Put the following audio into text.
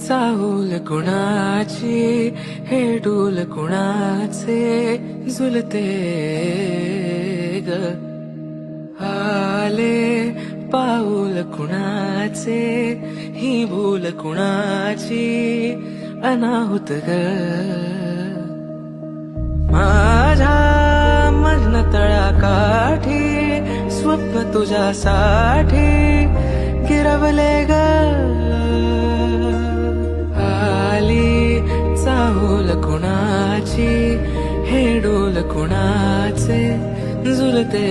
चाहूल कुणाची हे डूल कुणाचे झुलते ग आले पाऊल कुणाचे ही भूल कुणाची अनाहुत ग माझ्या मन तळाकाठी स्वप्न तुझ्यासाठी गिरवले ग आली चाहूल कुणाची हे डोल कुणाचे झुलते